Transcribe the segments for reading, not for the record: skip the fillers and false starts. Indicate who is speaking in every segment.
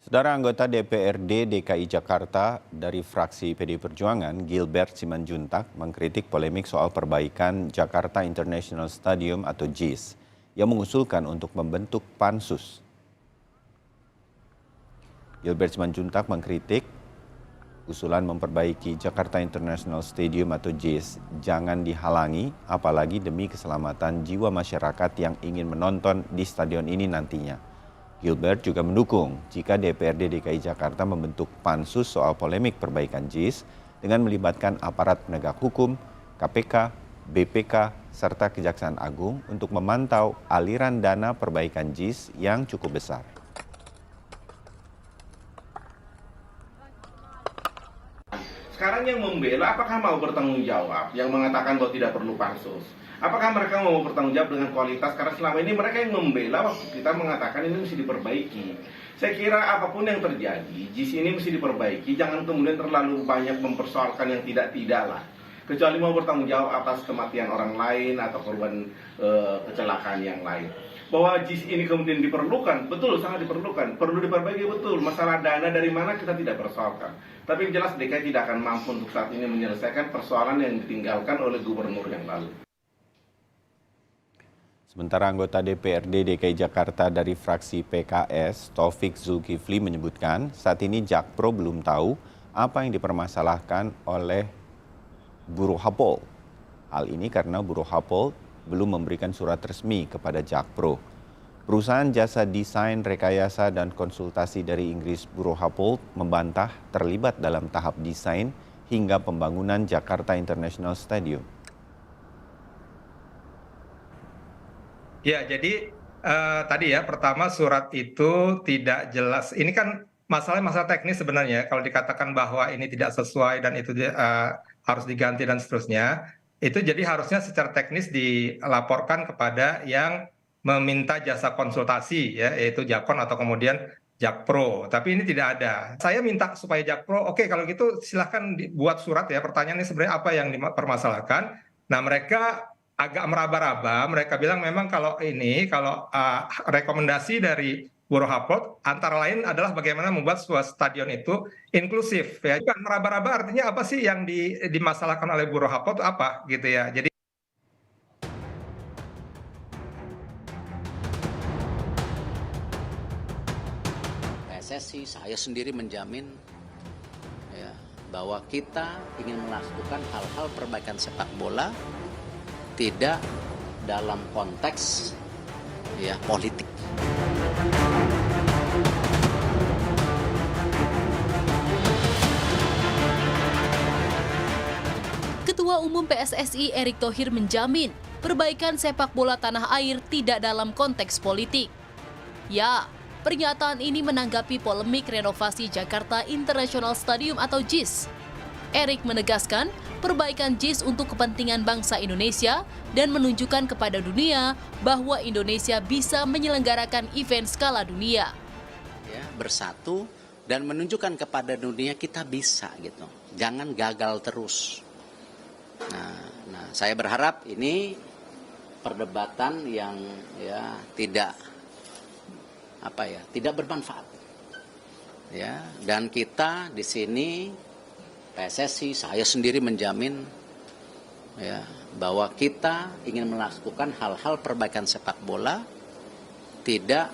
Speaker 1: Saudara anggota DPRD DKI Jakarta dari fraksi PD Perjuangan, Gilbert Simanjuntak, mengkritik polemik soal perbaikan Jakarta International Stadium atau JIS yang mengusulkan untuk membentuk pansus. Gilbert Simanjuntak mengkritik usulan memperbaiki Jakarta International Stadium atau JIS jangan dihalangi, apalagi demi keselamatan jiwa masyarakat yang ingin menonton di stadion ini nantinya. Gilbert juga mendukung jika DPRD DKI Jakarta membentuk pansus soal polemik perbaikan JIS dengan melibatkan aparat penegak hukum, KPK, BPK, serta Kejaksaan Agung untuk memantau aliran dana perbaikan JIS yang cukup besar.
Speaker 2: Sekarang yang membela apakah mau bertanggung jawab, yang mengatakan bahwa tidak perlu pansus? Apakah mereka mau bertanggung jawab dengan kualitas? Karena selama ini mereka yang membela waktu kita mengatakan ini mesti diperbaiki. Saya kira apapun yang terjadi, JIS ini mesti diperbaiki. Jangan kemudian terlalu banyak mempersoalkan yang tidak-tidak lah. Kecuali mau bertanggung jawab atas kematian orang lain atau korban kecelakaan yang lain. Bahwa JIS ini kemudian diperlukan, betul, sangat diperlukan. Perlu diperbaiki, betul. Masalah dana dari mana kita tidak persoalkan. Tapi yang jelas DKI tidak akan mampu untuk saat ini menyelesaikan persoalan yang ditinggalkan oleh gubernur yang lalu.
Speaker 1: Sementara anggota DPRD DKI Jakarta dari fraksi PKS, Taufik Zulkifli menyebutkan saat ini Jakpro belum tahu apa yang dipermasalahkan oleh Buruh Hapol. Hal ini karena Buruh Hapol belum memberikan surat resmi kepada Jakpro. Perusahaan jasa desain, rekayasa, dan konsultasi dari Inggris Buruh Hapol membantah terlibat dalam tahap desain hingga pembangunan Jakarta International Stadium.
Speaker 3: Ya, jadi tadi ya, pertama surat itu tidak jelas. Ini kan masalah teknis sebenarnya. Kalau dikatakan bahwa ini tidak sesuai dan itu harus diganti dan seterusnya, itu jadi harusnya secara teknis dilaporkan kepada yang meminta jasa konsultasi, ya, yaitu Jakon atau kemudian Jakpro. Tapi ini tidak ada. Saya minta supaya Jakpro, oke kalau gitu silahkan dibuat surat ya. Pertanyaannya sebenarnya apa yang dipermasalahkan. Nah mereka agak meraba-raba, mereka bilang memang kalau rekomendasi dari Buruh Hapol antara lain adalah bagaimana membuat sebuah stadion itu inklusif ya. Bukan meraba-raba artinya apa sih yang dimasalahkan oleh Buruh Hapol itu apa gitu ya. Jadi
Speaker 4: PSSI, saya sendiri menjamin ya, bahwa kita ingin melakukan hal-hal perbaikan sepak bola tidak dalam konteks ya politik.
Speaker 5: Ketua Umum PSSI Erick Thohir menjamin perbaikan sepak bola tanah air tidak dalam konteks politik. Ya, pernyataan ini menanggapi polemik renovasi Jakarta International Stadium atau JIS. Erick menegaskan perbaikan JIS untuk kepentingan bangsa Indonesia dan menunjukkan kepada dunia bahwa Indonesia bisa menyelenggarakan event skala dunia.
Speaker 4: Ya, bersatu dan menunjukkan kepada dunia kita bisa gitu. Jangan gagal terus. Nah, saya berharap ini perdebatan yang ya tidak bermanfaat. Ya, dan kita di sini PSSI, saya sendiri menjamin ya, bahwa kita ingin melakukan hal-hal perbaikan sepak bola tidak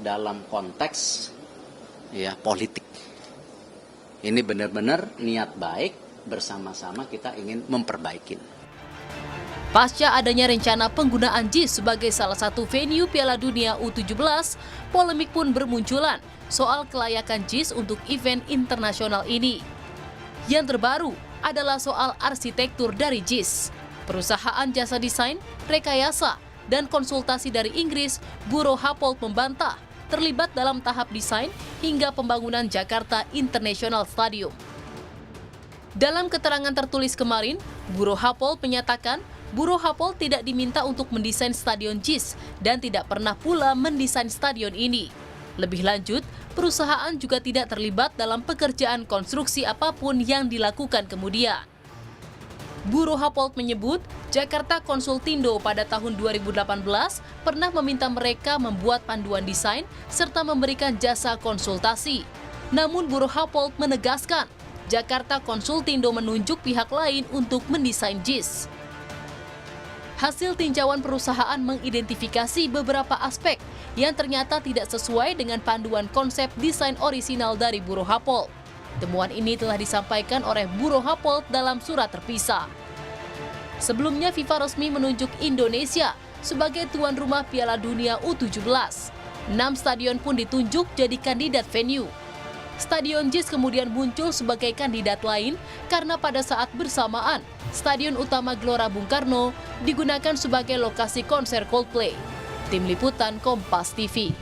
Speaker 4: dalam konteks ya politik. Ini benar-benar niat baik bersama-sama kita ingin memperbaiki.
Speaker 5: Pasca adanya rencana penggunaan JIS sebagai salah satu venue Piala Dunia U17, polemik pun bermunculan soal kelayakan JIS untuk event internasional ini. Yang terbaru adalah soal arsitektur dari JIS. Perusahaan jasa desain, rekayasa, dan konsultasi dari Inggris, Buruh Hapol membantah terlibat dalam tahap desain hingga pembangunan Jakarta International Stadium. Dalam keterangan tertulis kemarin, Buruh Hapol menyatakan Buruh Hapol tidak diminta untuk mendesain stadion JIS dan tidak pernah pula mendesain stadion ini. Lebih lanjut, perusahaan juga tidak terlibat dalam pekerjaan konstruksi apapun yang dilakukan kemudian. Bureau Happold menyebut, Jakarta Konsultindo pada tahun 2018 pernah meminta mereka membuat panduan desain serta memberikan jasa konsultasi. Namun Bureau Happold menegaskan, Jakarta Konsultindo menunjuk pihak lain untuk mendesain JIS. Hasil tinjauan perusahaan mengidentifikasi beberapa aspek yang ternyata tidak sesuai dengan panduan konsep desain orisinal dari Bureau Happold. Temuan ini telah disampaikan oleh Bureau Happold dalam surat terpisah. Sebelumnya FIFA resmi menunjuk Indonesia sebagai tuan rumah Piala Dunia U17. 6 stadion pun ditunjuk jadi kandidat venue. Stadion JIS kemudian muncul sebagai kandidat lain karena pada saat bersamaan, Stadion Utama Gelora Bung Karno digunakan sebagai lokasi konser Coldplay. Tim Liputan Kompas TV.